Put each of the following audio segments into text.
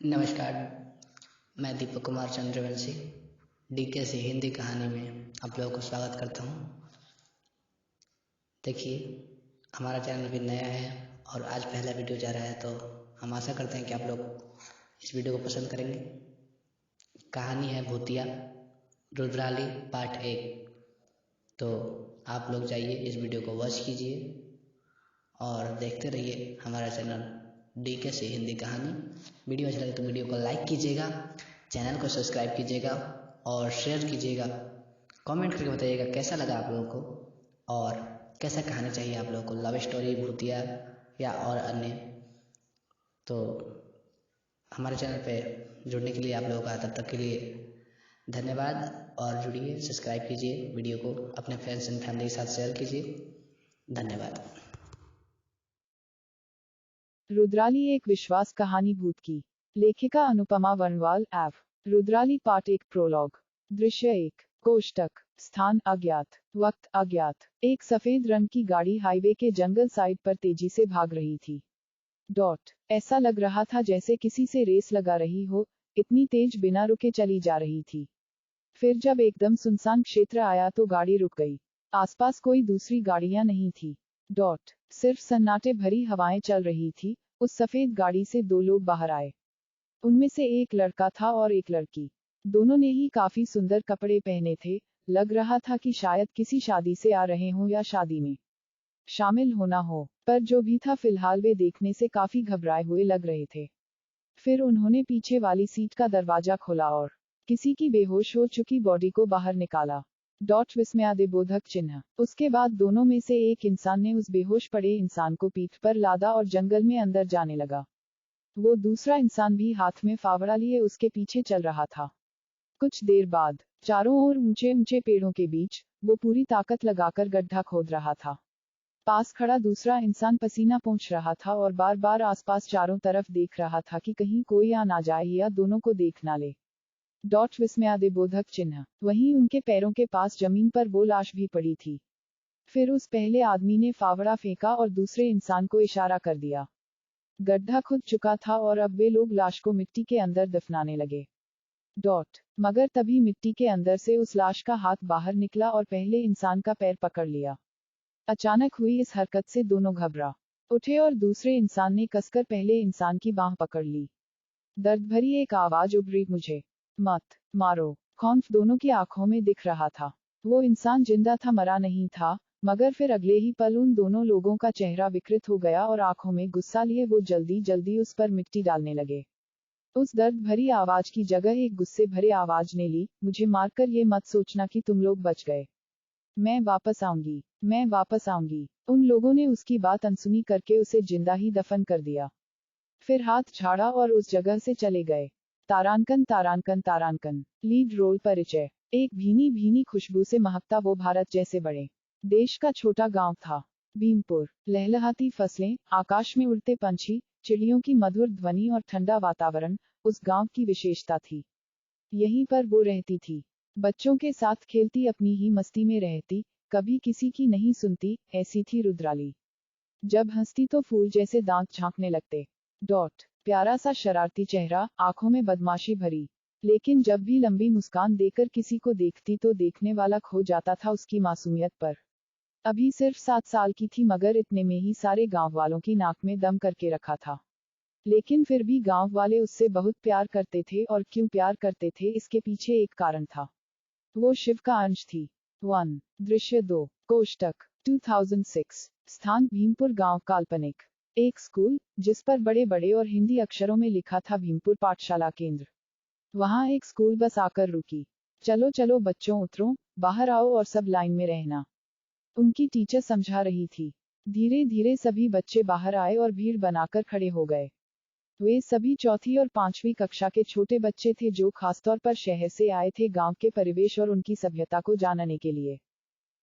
नमस्कार, मैं दीपक कुमार चंद्रवंशी डीके से हिंदी कहानी में आप लोगों को स्वागत करता हूँ। देखिए, हमारा चैनल भी नया है और आज पहला वीडियो जा रहा है, तो हम आशा करते हैं कि आप लोग इस वीडियो को पसंद करेंगे। कहानी है भूतिया रुद्राली पार्ट 1। तो आप लोग जाइए, इस वीडियो को वॉच कीजिए और देखते रहिए हमारा चैनल डीके से हिंदी कहानी। वीडियो अच्छा लगे तो वीडियो को लाइक कीजिएगा, चैनल को सब्सक्राइब कीजिएगा और शेयर कीजिएगा। कमेंट करके बताइएगा कैसा लगा आप लोगों को और कैसा कहानी चाहिए आप लोगों को, लव स्टोरी, भूतिया या और अन्य। तो हमारे चैनल पे जुड़ने के लिए आप लोगों का तब तक के लिए धन्यवाद और जुड़िए, सब्सक्राइब कीजिए, वीडियो को अपने फ्रेंड्स एंड फैमिली के साथ शेयर कीजिए। धन्यवाद। रुद्राली एक विश्वास कहानी भूत की। लेखिका अनुपमा वर्णवाल। एव रुद्राली पार्ट 1 प्रोलॉग। दृश्य 1। कोष्टक। स्थान अज्ञात। वक्त अज्ञात। एक सफेद रंग की गाड़ी हाईवे के जंगल साइड पर तेजी से भाग रही थी। ऐसा लग रहा था जैसे किसी से रेस लगा रही हो, इतनी तेज बिना रुके चली जा रही थी। फिर जब एकदम सुनसान क्षेत्र आया तो गाड़ी रुक गई। आसपास कोई दूसरी गाड़ियां नहीं थी। सिर्फ सन्नाटे भरी हवाएं चल रही थी। उस सफेद गाड़ी से दो लोग बाहर आए। उनमें से एक लड़का था और एक लड़की। दोनों ने ही काफी सुंदर कपड़े पहने थे। लग रहा था कि शायद किसी शादी से आ रहे हों या शादी में शामिल होना हो, पर जो भी था फिलहाल वे देखने से काफी घबराए हुए लग रहे थे। फिर उन्होंने पीछे वाली सीट का दरवाजा खोला और किसी की बेहोश हो चुकी बॉडी को बाहर निकाला। विस्मयादिबोधक चिन्ह। उसके बाद दोनों में से एक इंसान ने उस बेहोश पड़े इंसान को पीठ पर लादा और जंगल में अंदर जाने लगा। वो दूसरा इंसान भी हाथ में फावड़ा लिए उसके पीछे चल रहा था। कुछ देर बाद चारों ओर ऊंचे ऊंचे पेड़ों के बीच वो पूरी ताकत लगाकर गड्ढा खोद रहा था। पास खड़ा दूसरा इंसान पसीना पोंछ रहा था और बार बार आसपास चारों तरफ देख रहा था कि कहीं कोई आ ना जाए या दोनों को देख ना ले। विस्मयादिबोधक चिन्ह। वहीं उनके पैरों के पास जमीन पर वो लाश भी पड़ी थी। फिर उस पहले आदमी ने फावड़ा फेंका और दूसरे इंसान को इशारा कर दिया। गड्ढा खुद चुका था और अब वे लोग लाश को मिट्टी के अंदर दफनाने लगे। मगर तभी मिट्टी के अंदर से उस लाश का हाथ बाहर निकला और पहले इंसान का पैर पकड़ लिया। अचानक हुई इस हरकत से दोनों घबरा उठे और दूसरे इंसान ने कसकर पहले इंसान की बांह पकड़ ली। दर्द भरी एक आवाज उभरी, मुझे मत मारो। खौफ दोनों की आंखों में दिख रहा था। वो इंसान जिंदा था, मरा नहीं था। मगर फिर अगले ही पल उन दोनों लोगों का चेहरा विकृत हो गया और आंखों में गुस्सा लिए वो जल्दी जल्दी उस पर मिट्टी डालने लगे। उस दर्द भरी आवाज की जगह एक गुस्से भरे आवाज ने ली, मुझे मारकर ये मत सोचना कि तुम लोग बच गए। मैं वापस आऊंगी, मैं वापस आऊंगी। उन लोगों ने उसकी बात अनसुनी करके उसे जिंदा ही दफन कर दिया। फिर हाथ झाड़ा और उस जगह से चले गए। तारांकन तारांकन तारांकन। लीड रोल परिचय। एक भीनी भीनी खुशबू से महकता वो भारत जैसे बड़े देश का छोटा गांव था भीमपुर। लहलहाती फसलें, आकाश में उड़ते पंछी, चिड़ियों की मधुर ध्वनि और ठंडा वातावरण उस गांव की विशेषता थी। यहीं पर वो रहती थी, बच्चों के साथ खेलती, अपनी ही मस्ती में रहती, कभी किसी की नहीं सुनती। ऐसी थी रुद्राली। जब हंसती तो फूल जैसे दांत झांकने लगते। प्यारा सा शरारती चेहरा, आंखों में बदमाशी भरी। लेकिन जब भी लंबी मुस्कान देकर किसी को देखती तो देखने वाला खो जाता था उसकी मासूमियत पर। अभी सिर्फ 7 साल की थी, मगर इतने में ही सारे गांव वालों की नाक में दम करके रखा था। लेकिन फिर भी गांव वाले उससे बहुत प्यार करते थे, और क्यों प्यार करते थे इसके पीछे एक कारण था। वो शिव का अंश थी। 1। दृश्य 2। कोष्टक 2006। स्थान भीमपुर गांव। काल्पनिक एक स्कूल, जिस पर बड़े बड़े और हिंदी अक्षरों में लिखा था भीमपुर पाठशाला केंद्र। वहां एक स्कूल बस आकर रुकी। चलो चलो बच्चों, उतरो, बाहर आओ और सब लाइन में रहना, उनकी टीचर समझा रही थी। धीरे धीरे सभी बच्चे बाहर आए और भीड़ बनाकर खड़े हो गए। वे सभी चौथी और 5वीं कक्षा के छोटे बच्चे थे, जो खासतौर पर शहर से आए थे गांव के परिवेश और उनकी सभ्यता को जानने के लिए।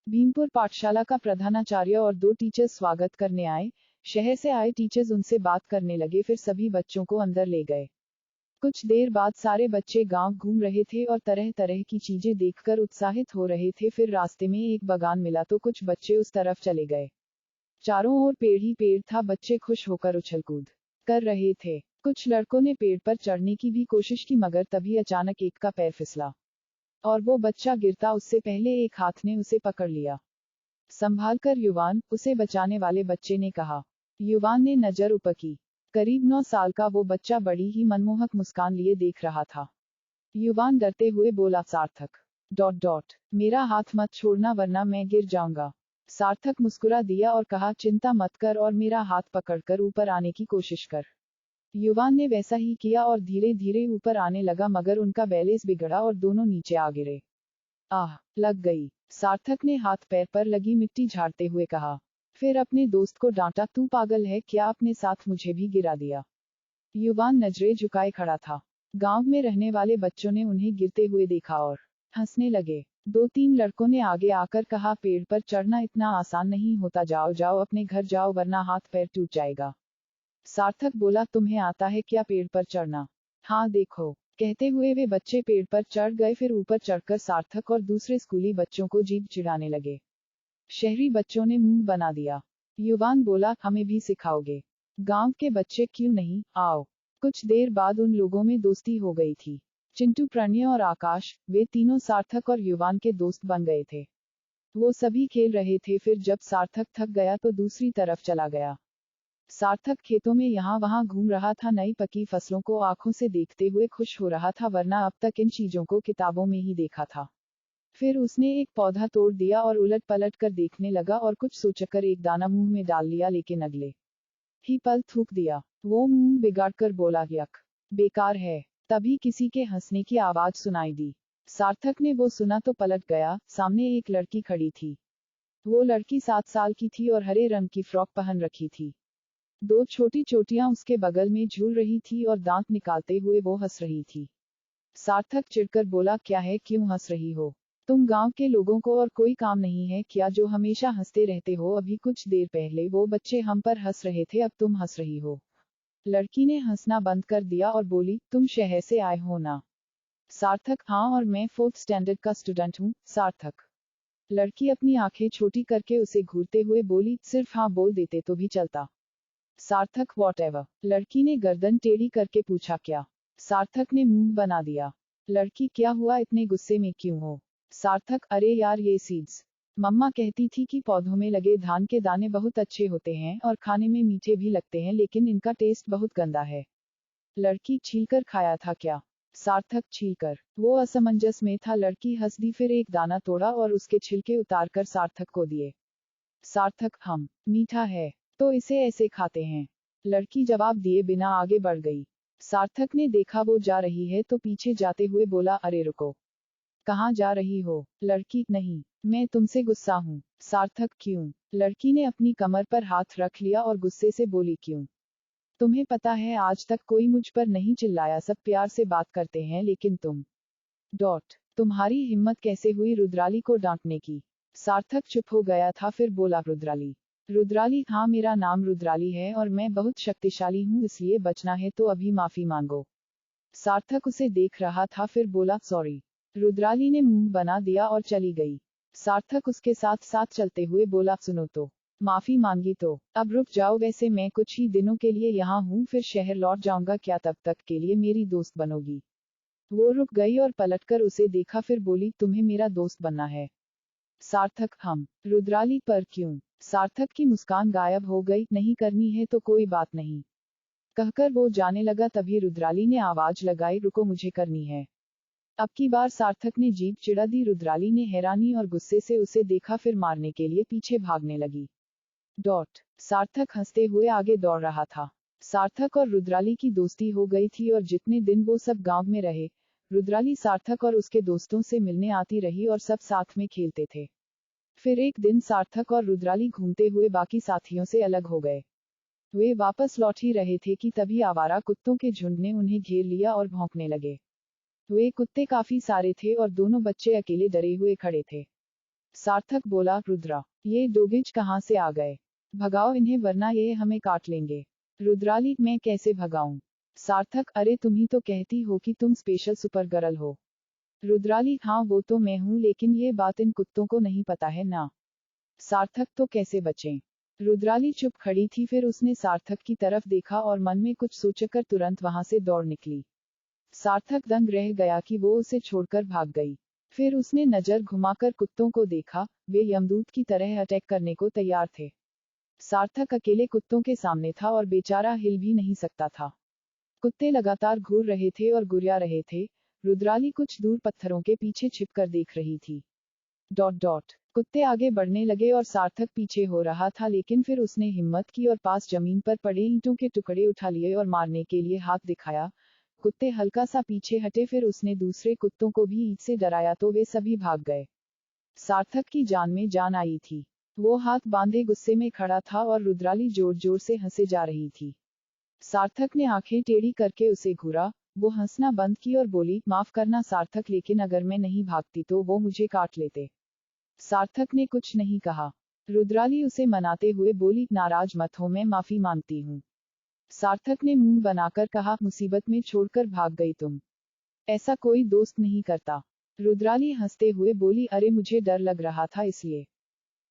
भीमपुर पाठशाला का प्रधानाचार्य और 2 टीचर्स स्वागत करने आए। शहर से आए टीचर्स उनसे बात करने लगे, फिर सभी बच्चों को अंदर ले गए। कुछ देर बाद सारे बच्चे गांव घूम रहे थे और तरह तरह की चीजें देखकर उत्साहित हो रहे थे। फिर रास्ते में एक बागान मिला तो कुछ बच्चे उस तरफ चले गए। चारों ओर पेड़ ही पेड़ था, बच्चे खुश होकर उछल कूद कर रहे थे। कुछ लड़कों ने पेड़ पर चढ़ने की भी कोशिश की मगर तभी अचानक एक का पैर फिसला और वो बच्चा गिरता उससे पहले एक हाथ ने उसे पकड़ लिया। संभाल कर युवान, उसे बचाने वाले बच्चे ने कहा। युवान ने नजर ऊपर की। करीब 9 साल का वो बच्चा बड़ी ही मनमोहक मुस्कान लिए देख रहा था। युवान डरते हुए बोला, सार्थक ... मेरा हाथ मत छोड़ना वरना मैं गिर जाऊंगा। सार्थक मुस्कुरा दिया और कहा, चिंता मत कर और मेरा हाथ पकड़कर ऊपर आने की कोशिश कर। युवान ने वैसा ही किया और धीरे धीरे ऊपर आने लगा मगर उनका बैलेंस बिगड़ा और दोनों नीचे आ गिरे। आह, लग गई। सार्थक ने हाथ पैर पर लगी मिट्टी झाड़ते हुए कहा। फिर अपने दोस्त को डांटा, तू पागल है क्या, अपने साथ मुझे भी गिरा दिया। युवान नजरें झुकाए खड़ा था। गांव में रहने वाले बच्चों ने उन्हें गिरते हुए देखा और हंसने लगे। 2-3 लड़कों ने आगे आकर कहा, पेड़ पर चढ़ना इतना आसान नहीं होता, जाओ जाओ अपने घर जाओ वरना हाथ पैर टूट जाएगा। सार्थक बोला, तुम्हें आता है क्या पेड़ पर चढ़ना? हाँ देखो। कहते हुए वे बच्चे पेड़ पर चढ़ गए। फिर ऊपर चढ़कर सार्थक और दूसरे स्कूली बच्चों को जीभ चिढ़ाने लगे। शहरी बच्चों ने मुंह बना दिया। युवान बोला, हमें भी सिखाओगे? गांव के बच्चे, क्यों नहीं, आओ। कुछ देर बाद उन लोगों में दोस्ती हो गई थी। चिंटू, प्रणय और आकाश, वे तीनों सार्थक और युवान के दोस्त बन गए थे। वो सभी खेल रहे थे। फिर जब सार्थक थक गया तो दूसरी तरफ चला गया। सार्थक खेतों में यहाँ वहाँ घूम रहा था, नई पकी फसलों को आंखों से देखते हुए खुश हो रहा था वरना अब तक इन चीजों को किताबों में ही देखा था। फिर उसने एक पौधा तोड़ दिया और उलट पलट कर देखने लगा और कुछ सोचकर एक दाना मुंह में डाल लिया लेकिन अगले ही पल थूक दिया। वो मुंह बिगाड़कर बोला, यक, बेकार है। तभी किसी के हंसने की आवाज सुनाई दी। सार्थक ने वो सुना तो पलट गया। सामने एक लड़की खड़ी थी। वो लड़की 7 साल की थी और हरे रंग की फ्रॉक पहन रखी थी। 2 छोटी चोटियां उसके बगल में झूल रही थी और दांत निकालते हुए वो हंस रही थी। सार्थक चिढ़कर बोला, क्या है, क्यों हंस रही हो? तुम गांव के लोगों को और कोई काम नहीं है क्या जो हमेशा हंसते रहते हो? अभी कुछ देर पहले वो बच्चे हम पर हंस रहे थे, अब तुम हंस रही हो। लड़की ने हंसना बंद कर दिया और बोली, तुम शहर से आए हो ना? सार्थक, हाँ, और मैं 4th स्टैंडर्ड का स्टूडेंट हूँ। सार्थक। लड़की अपनी आंखें छोटी करके उसे घूरते हुए बोली, सिर्फ हाँ बोल देते तो भी चलता। सार्थक, वॉटएवर। लड़की ने गर्दन टेढ़ी करके पूछा, क्या? सार्थक ने मुंह बना दिया। लड़की, क्या हुआ, इतने गुस्से में क्यों हो? सार्थक, अरे यार ये सीड्स, मम्मा कहती थी कि पौधों में लगे धान के दाने बहुत अच्छे होते हैं और खाने में मीठे भी लगते हैं लेकिन इनका टेस्ट बहुत गंदा है। लड़की, छीलकर खाया था क्या? सार्थक, छीलकर। वो असमंजस में था। लड़की हंस दी, फिर एक दाना तोड़ा और उसके छिलके उतारकर सार्थक को दिए। सार्थक, हम, मीठा है तो इसे ऐसे खाते हैं। लड़की जवाब दिए बिना आगे बढ़ गई। सार्थक ने देखा वो जा रही है तो पीछे जाते हुए बोला, अरे रुको, कहाँ जा रही हो? लड़की, नहीं, मैं तुमसे गुस्सा हूँ। सार्थक, क्यों? लड़की ने अपनी कमर पर हाथ रख लिया और गुस्से से बोली, क्यों? तुम्हें पता है आज तक कोई मुझ पर नहीं चिल्लाया, सब प्यार से बात करते हैं लेकिन तुम्हारी हिम्मत कैसे हुई रुद्राली को डांटने की? सार्थक चुप हो गया था, फिर बोला, रुद्राली? रुद्राली, हाँ, मेरा नाम रुद्राली है और मैं बहुत शक्तिशाली हूँ, इसलिए बचना है तो अभी माफी मांगो। सार्थक उसे देख रहा था, फिर बोला, सॉरी। रुद्राली ने मुंह बना दिया और चली गई। सार्थक उसके साथ साथ चलते हुए बोला, सुनो तो, माफी मांगी तो अब रुक जाओ, वैसे मैं कुछ ही दिनों के लिए यहाँ हूँ, फिर शहर लौट जाऊंगा, क्या तब तक के लिए मेरी दोस्त बनोगी? वो रुक गई और पलटकर उसे देखा, फिर बोली, तुम्हें मेरा दोस्त बनना है? सार्थक, हम। रुद्राली, पर क्यों? सार्थक की मुस्कान गायब हो गई। नहीं करनी है तो कोई बात नहीं, कहकर वो जाने लगा। तभी रुद्राली ने आवाज लगाई, रुको, मुझे करनी है। अब की बार सार्थक ने जीभ चिढ़ा दी। रुद्राली ने हैरानी और गुस्से से उसे देखा, फिर मारने के लिए पीछे भागने लगी। सार्थक हंसते हुए आगे दौड़ रहा था। सार्थक और रुद्राली की दोस्ती हो गई थी और जितने दिन वो सब गांव में रहे, रुद्राली सार्थक और उसके दोस्तों से मिलने आती रही और सब साथ में खेलते थे। फिर एक दिन सार्थक और रुद्राली घूमते हुए बाकी साथियों से अलग हो गए। वे वापस लौट ही रहे थे कि तभी आवारा कुत्तों के झुंड ने उन्हें घेर लिया और भौंकने लगे। वे कुत्ते काफी सारे थे और दोनों बच्चे अकेले डरे हुए खड़े थे। सार्थक बोला, रुद्रा, ये डोगिच कहाँ से आ गए? भगाओ इन्हें वरना ये हमें काट लेंगे। रुद्राली, मैं कैसे भगाऊं? सार्थक, अरे तुम ही तो कहती हो कि तुम स्पेशल सुपर गर्ल हो। रुद्राली, हाँ वो तो मैं हूँ लेकिन ये बात इन कुत्तों को नहीं पता है ना। सार्थक, तो कैसे बचें? रुद्राली चुप खड़ी थी, फिर उसने सार्थक की तरफ देखा और मन में कुछ सोचकर तुरंत वहां से दौड़ निकली। सार्थक दंग रह गया कि वो उसे छोड़कर भाग गई। फिर उसने नजर घुमाकर कुत्तों को देखा, वे यमदूत की तरह अटैक करने को तैयार थे। सार्थक अकेले कुत्तों के सामने था और बेचारा हिल भी नहीं सकता था। कुत्ते लगातार घूर रहे थे और गुर्रा रहे थे। रुद्राली कुछ दूर पत्थरों के पीछे छिपकर देख रही थी। कुत्ते आगे बढ़ने लगे और सार्थक पीछे हो रहा था, लेकिन फिर उसने हिम्मत की और पास जमीन पर पड़े ईंटों के टुकड़े उठा लिए और मारने के लिए हाथ दिखाया। कुत्ते हल्का सा पीछे हटे, फिर उसने दूसरे कुत्तों को भी ईंट से डराया तो वे सभी भाग गए। सार्थक की जान में जान आई थी। वो हाथ बांधे गुस्से में खड़ा था और रुद्राली जोर जोर से हंसे जा रही थी। सार्थक ने आंखें टेढ़ी करके उसे घूरा। वो हंसना बंद की और बोली, माफ करना सार्थक, लेकिन अगर मैं नहीं भागती तो वो मुझे काट लेते। सार्थक ने कुछ नहीं कहा। रुद्राली उसे मनाते हुए बोली, नाराज मत हो, मैं माफी मांगती हूँ। सार्थक ने मुंह बनाकर कहा, मुसीबत में छोड़कर भाग गई तुम। ऐसा कोई दोस्त नहीं करता। रुद्राली हंसते हुए बोली, अरे मुझे डर लग रहा था इसलिए।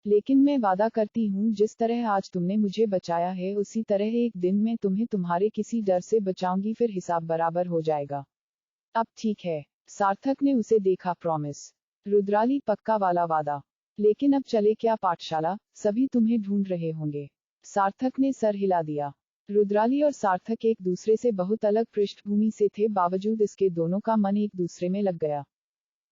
लेकिन मैं वादा करती हूँ, जिस तरह आज तुमने मुझे बचाया है उसी तरह एक दिन मैं तुम्हें तुम्हारे किसी डर से बचाऊंगी, फिर हिसाब बराबर हो जाएगा। अब ठीक है। सार्थक ने उसे देखा, प्रॉमिस। रुद्राली, पक्का वाला वादा। लेकिन अब चले क्या पाठशाला, सभी तुम्हें ढूंढ रहे होंगे। सार्थक ने सर हिला दिया। रुद्राली और सार्थक एक दूसरे से बहुत अलग पृष्ठभूमि से थे, बावजूद इसके दोनों का मन एक दूसरे में लग गया।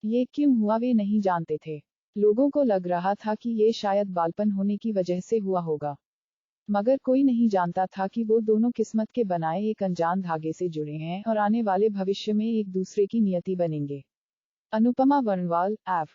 ये क्यों हुआ वे नहीं जानते थे। लोगों को लग रहा था कि ये शायद बालपन होने की वजह से हुआ होगा, मगर कोई नहीं जानता था कि वो दोनों किस्मत के बनाए एक अनजान धागे से जुड़े हैं और आने वाले भविष्य में एक दूसरे की नियति बनेंगे। अनुपमा वर्णवाल, एव।